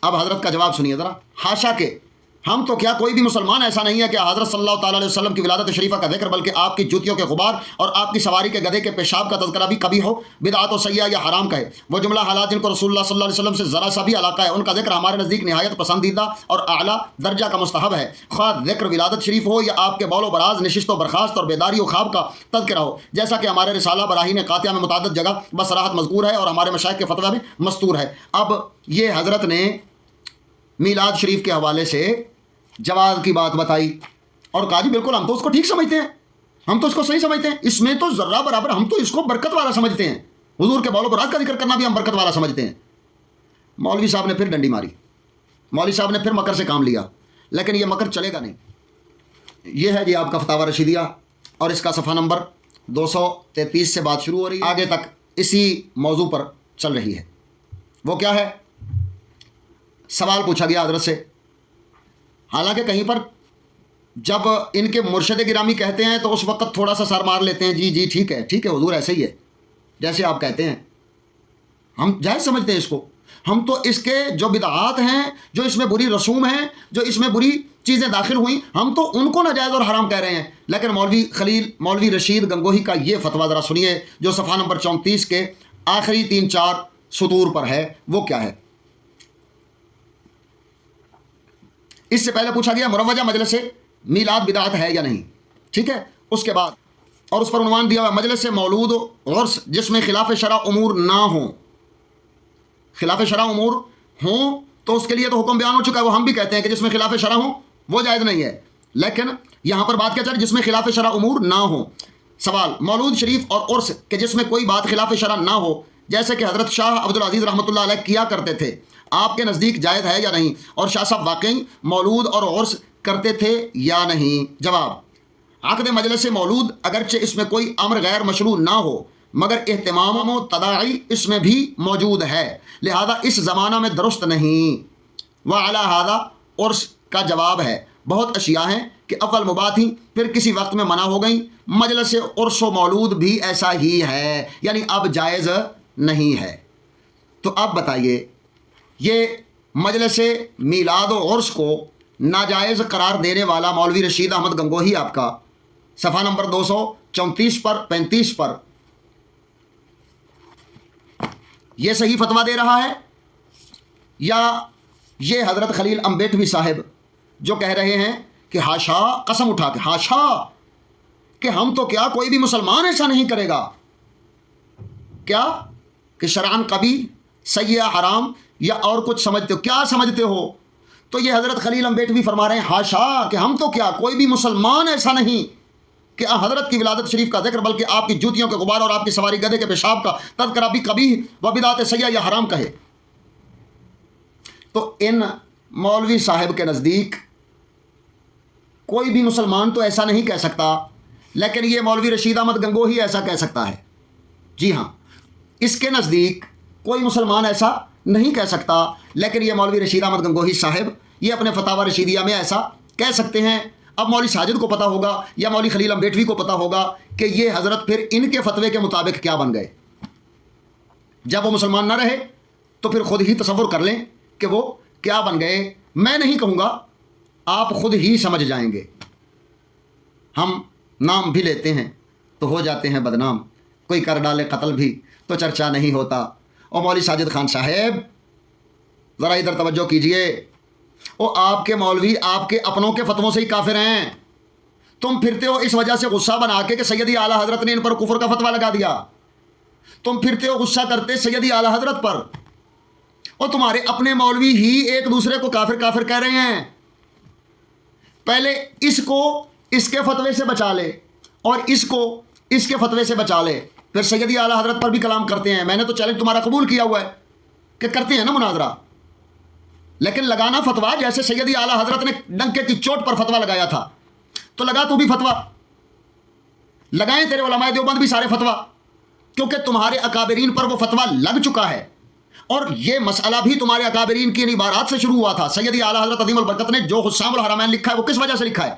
اب حضرت کا جواب سنیے ذرا. حاشا کہ ہم تو کیا کوئی بھی مسلمان ایسا نہیں ہے کہ حضرت صلی اللہ تعالیٰ علیہ وسلم کی ولادت شریفہ کا ذکر بلکہ آپ کی جوتیوں کے غبار اور آپ کی سواری کے گدھے کے پیشاب کا تذکرہ بھی کبھی ہو بدعت و سیئہ یا حرام کہے. وہ جملہ حالات جن کو رسول اللہ صلی اللہ علیہ وسلم سے ذرا سا بھی علاقہ ہے ان کا ذکر ہمارے نزدیک نہایت پسندیدہ اور اعلیٰ درجہ کا مستحب ہے، خواہ ذکر ولادت شریف ہو یا آپ کے بول و براز، نشست و برخاست اور بیداری و خواب کا تذکرہ ہو، جیسا کہ ہمارے رسالہ براہین قاطعہ میں متعدد جگہ بصراحت مذکور ہے اور ہمارے مشائخ کے فتویٰ میں مستور ہے. اب یہ حضرت نے میلاد شریف کے حوالے سے جواز کی بات بتائی اور کہا جی بالکل ہم تو اس کو ٹھیک سمجھتے ہیں، ہم تو اس کو صحیح سمجھتے ہیں، اس میں تو ذرہ برابر ہم تو اس کو برکت والا سمجھتے ہیں، حضور کے بول و براز کا ذکر کرنا بھی ہم برکت والا سمجھتے ہیں. مولوی صاحب نے پھر ڈنڈی ماری، مولوی صاحب نے پھر مکر سے کام لیا، لیکن یہ مکر چلے گا نہیں. یہ ہے جی آپ کا فتاوی رشیدیہ اور اس کا صفحہ نمبر 233 سے بات شروع ہو رہی ہے، آگے تک اسی موضوع پر چل رہی ہے. وہ کیا ہے؟ سوال پوچھا گیا حضرت سے، حالانکہ کہیں پر جب ان کے مرشد گرامی کہتے ہیں تو اس وقت تھوڑا سا سر مار لیتے ہیں، جی ٹھیک ہے حضور ایسے ہی ہے جیسے آپ کہتے ہیں، ہم جائز سمجھتے ہیں اس کو. ہم تو اس کے جو بدعات ہیں، جو اس میں بری رسوم ہیں، جو اس میں بری چیزیں داخل ہوئیں، ہم تو ان کو ناجائز اور حرام کہہ رہے ہیں. لیکن مولوی رشید گنگوہی کا یہ فتویٰ ذرا سنیے جو صفحہ نمبر 34 کے آخری 3-4 سطور پر ہے. وہ کیا ہے؟ اس سے پہلے پوچھا گیا مروجہ مجلس میلاد بدعت ہے یا نہیں، ٹھیک ہے. اس کے بعد اور اس پر عنوان دیا ہوا مجلس مولود عرس جس میں خلاف شرع امور نہ ہوں. خلاف شرع امور ہوں تو اس کے لیے تو حکم بیان ہو چکا ہے، وہ ہم بھی کہتے ہیں کہ جس میں خلاف شرع ہوں وہ جائز نہیں ہے. لیکن یہاں پر بات کیا چل جس میں خلاف شرع امور نہ ہوں. سوال، مولود شریف اور عرس کہ جس میں کوئی بات خلاف شرع نہ ہو، جیسے کہ حضرت شاہ عبدالعزیز رحمۃ اللہ علیہ کیا کرتے تھے، آپ کے نزدیک جائز ہے یا نہیں؟ اور شاہ صاحب واقعی مولود اور عرس کرتے تھے یا نہیں؟ جواب، عقد مجلس مولود اگرچہ اس میں کوئی امر غیر مشروع نہ ہو مگر اہتمام و تداعی اس میں بھی موجود ہے، لہذا اس زمانہ میں درست نہیں. وعلی ہذا عرس کا جواب ہے بہت اشیاء ہیں کہ اول مباح تھیں پھر کسی وقت میں منع ہو گئیں. مجلس عرس و مولود بھی ایسا ہی ہے، یعنی اب جائز نہیں ہے. تو اب بتائیے یہ مجلس میلاد و عرس کو ناجائز قرار دینے والا مولوی رشید احمد گنگوہی آپ کا صفحہ نمبر 234 پر 35 پر یہ صحیح فتویٰ دے رہا ہے، یا یہ حضرت خلیل امبیٹوی صاحب جو کہہ رہے ہیں کہ ہاشا، قسم اٹھا کے ہاشا کہ ہم تو کیا کوئی بھی مسلمان ایسا نہیں کرے گا، کیا کہ شرعاً قبیح، سیئہ، حرام یا اور کچھ سمجھتے ہو؟ کیا سمجھتے ہو؟ تو یہ حضرت خلیل امبیٹوی فرما رہے ہیں ہاشا کہ ہم تو کیا کوئی بھی مسلمان ایسا نہیں کہ حضرت کی ولادت شریف کا ذکر بلکہ آپ کی جوتیوں کے غبار اور آپ کی سواری گدھے کے پیشاب کا تذکرہ بھی قبیح و بدعت سیئہ یا حرام کہے. تو ان مولوی صاحب کے نزدیک کوئی بھی مسلمان تو ایسا نہیں کہہ سکتا، لیکن یہ مولوی رشید احمد گنگوہی ایسا کہہ سکتا ہے. جی ہاں، اس کے نزدیک کوئی مسلمان ایسا نہیں کہہ سکتا، لیکن یہ مولوی رشید احمد گنگوہی صاحب یہ اپنے فتاوی رشیدیہ میں ایسا کہہ سکتے ہیں. اب مولوی ساجد کو پتہ ہوگا یا مولوی خلیل امبیٹوی کو پتہ ہوگا کہ یہ حضرت پھر ان کے فتوے کے مطابق کیا بن گئے. جب وہ مسلمان نہ رہے تو پھر خود ہی تصور کر لیں کہ وہ کیا بن گئے. میں نہیں کہوں گا، آپ خود ہی سمجھ جائیں گے. ہم نام بھی لیتے ہیں تو ہو جاتے ہیں بدنام، کوئی کر ڈالے قتل بھی تو چرچا نہیں ہوتا. اور مولوی ساجد خان صاحب ذرا ادھر توجہ کیجئے، وہ آپ کے مولوی آپ کے اپنوں کے فتووں سے ہی کافر ہیں. تم پھرتے ہو اس وجہ سے غصہ بنا کے کہ سیدی اعلیٰ حضرت نے ان پر کفر کا فتویٰ لگا دیا. تم پھرتے ہو غصہ کرتے سیدی اعلیٰ حضرت پر، اور تمہارے اپنے مولوی ہی ایک دوسرے کو کافر کافر کہہ رہے ہیں. پہلے اس کو اس کے فتوے سے بچا لے اور اس کو اس کے فتوے سے بچا لے، پھر سیدی اعلیٰ حضرت پر بھی کلام کرتے ہیں. میں نے تو چیلنج تمہارا قبول کیا ہوا ہے کہ کرتے ہیں نا مناظرہ، لیکن لگانا فتویٰ جیسے سیدی اعلیٰ حضرت نے ڈنکے کی چوٹ پر فتویٰ لگایا تھا تو لگا تو بھی فتویٰ، لگائیں تیرے علماء دیوبند بھی سارے فتویٰ، کیونکہ تمہارے اکابرین پر وہ فتویٰ لگ چکا ہے. اور یہ مسئلہ بھی تمہارے اکابرین کی ان عبارات سے شروع ہوا تھا. سیدی اعلیٰ حضرت عظیم البرکت نے جو حسام الحرمین لکھا ہے وہ کس وجہ سے لکھا ہے؟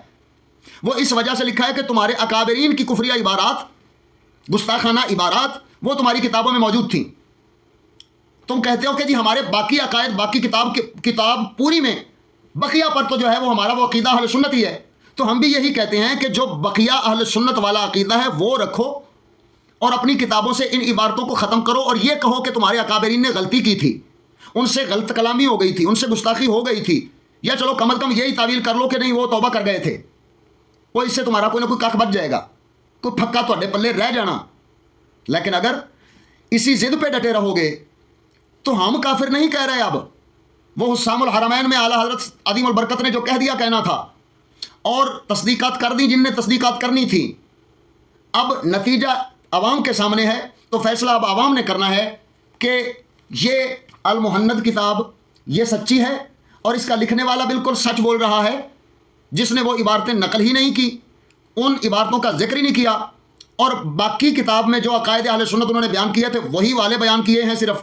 وہ اس وجہ سے لکھا ہے کہ تمہارے اکابرین کی کفریہ عبارات، گستاخانہ عبارات وہ تمہاری کتابوں میں موجود تھیں. تم کہتے ہو کہ جی ہمارے باقی عقائد، باقی کتاب پوری میں بقیہ پر تو جو ہے وہ ہمارا وہ عقیدہ اہل سنت ہی ہے. تو ہم بھی یہی کہتے ہیں کہ جو بقیہ اہل سنت والا عقیدہ ہے وہ رکھو اور اپنی کتابوں سے ان عبارتوں کو ختم کرو، اور یہ کہو کہ تمہارے اکابرین نے غلطی کی تھی، ان سے غلط کلامی ہو گئی تھی، ان سے گستاخی ہو گئی تھی، یا چلو کم از کم یہی تعویل کر لو کہ نہیں وہ توبہ کر گئے تھے. وہ اس سے تمہارا کوئی نہ کوئی کاک بچ جائے گا، کوئی پھکا تھوڑے پلے رہ جانا. لیکن اگر اسی ضد پہ ڈٹے رہو گے تو ہم کافر نہیں کہہ رہے. اب وہ حسام الحرمین میں اعلیٰ حضرت عظیم البرکت نے جو کہہ دیا کہنا تھا اور تصدیقات کر دی جن نے تصدیقات کرنی تھی، اب نتیجہ عوام کے سامنے ہے تو فیصلہ اب عوام نے کرنا ہے کہ یہ المحند کتاب یہ سچی ہے اور اس کا لکھنے والا بالکل سچ بول رہا ہے، جس نے وہ عبارتیں نقل ہی نہیں کی، ان عبارتوں کا ذکر ہی نہیں کیا، اور باقی کتاب میں جو عقائد اہل سنت انہوں نے بیان کیے تھے وہی والے بیان کیے ہیں صرف.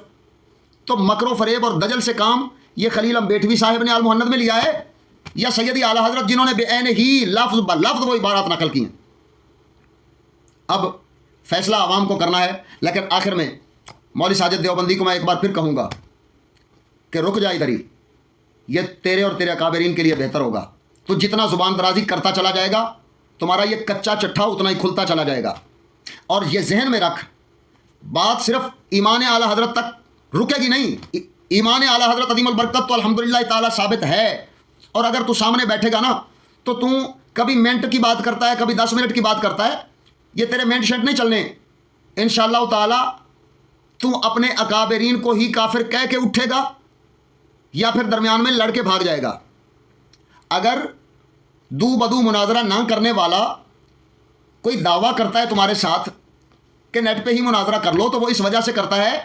تو مکر و فریب اور دجل سے کام یہ خلیل امبیٹوی صاحب نے المحند میں لیا ہے یا سیدی اعلیٰ حضرت جنہوں نے بے عین ہی لفظ بلفظ وہ عبارات نقل کی ہیں. اب فیصلہ عوام کو کرنا ہے. لیکن آخر میں مولوی ساجد دیوبندی کو میں ایک بار پھر کہوں گا کہ رک جا ادھر ہی، یہ تیرے اور تیرے اکابرین کے لیے بہتر ہوگا. تو جتنا زبان درازی کرتا چلا جائے گا تمہارا یہ کچا چٹھا اتنا ہی کھلتا چلا جائے گا. اور یہ ذہن میں رکھ، بات صرف ایمان اعلیٰ حضرت تک رکے گی نہیں. ایمان اعلیٰ حضرت عظیم البرکت تو الحمدللہ تعالیٰ ثابت ہے، اور اگر تو سامنے بیٹھے گا نا تو کبھی منٹ کی بات کرتا ہے، کبھی 10 منٹ کی بات کرتا ہے. یہ تیرے منٹ شنٹ نہیں چلنے. انشاءاللہ تعالیٰ تو اپنے اکابرین کو ہی کافر کہہ کے اٹھے گا یا پھر درمیان میں لڑ کے بھاگ جائے گا. اگر دو بدو مناظرہ نہ کرنے والا کوئی دعویٰ کرتا ہے تمہارے ساتھ کہ نیٹ پہ ہی مناظرہ کر لو، تو وہ اس وجہ سے کرتا ہے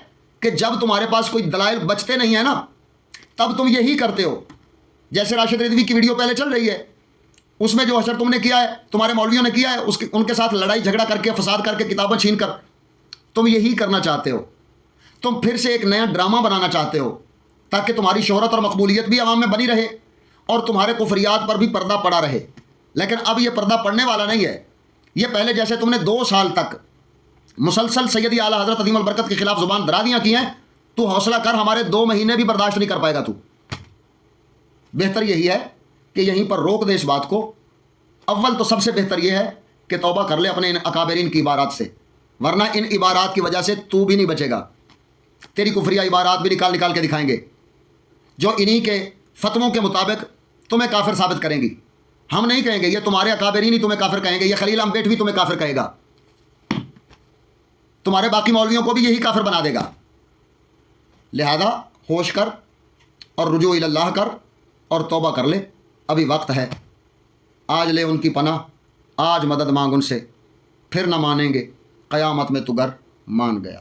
کہ جب تمہارے پاس کوئی دلائل بچتے نہیں ہیں نا تب تم یہی کرتے ہو. جیسے راشد رضوی کی ویڈیو پہلے چل رہی ہے، اس میں جو حشر تم نے کیا ہے، تمہارے مولویوں نے کیا ہے، ان کے ساتھ لڑائی جھگڑا کر کے، فساد کر کے، کتابیں چھین کر تم یہی کرنا چاہتے ہو. تم پھر سے ایک نیا ڈرامہ بنانا چاہتے ہو تاکہ تمہاری شہرت اور مقبولیت بھی عوام میں بنی رہے اور تمہارے کفریات پر بھی پردہ پڑا رہے. لیکن اب یہ پردہ پڑنے والا نہیں ہے. یہ پہلے جیسے تم نے 2 سال تک مسلسل سیدی اعلیٰ حضرت عظیم البرکت کے خلاف زبان درازیاں کی ہیں، تو حوصلہ کر، ہمارے 2 مہینے بھی برداشت نہیں کر پائے گا تو. بہتر یہی ہے کہ یہیں پر روک دے اس بات کو. اول تو سب سے بہتر یہ ہے کہ توبہ کر لے اپنے ان اکابرین کی عبارات سے، ورنہ ان عبارات کی وجہ سے تو بھی نہیں بچے گا. تیری کفریہ عبارات بھی نکال کے دکھائیں گے جو انہی کے فتووں کے مطابق تمہیں کافر ثابت کریں گی. ہم نہیں کہیں گے، یہ تمہارے اکابرین ہی تمہیں کافر کہیں گے. یہ خلیل امبیٹ بھی تمہیں کافر کہے گا، تمہارے باقی مولویوں کو بھی یہی کافر بنا دے گا. لہذا ہوش کر اور رجوع اللہ کر اور توبہ کر لے. ابھی وقت ہے. آج لے ان کی پناہ، آج مدد مانگ ان سے، پھر نہ مانیں گے قیامت میں تو گر مان گیا.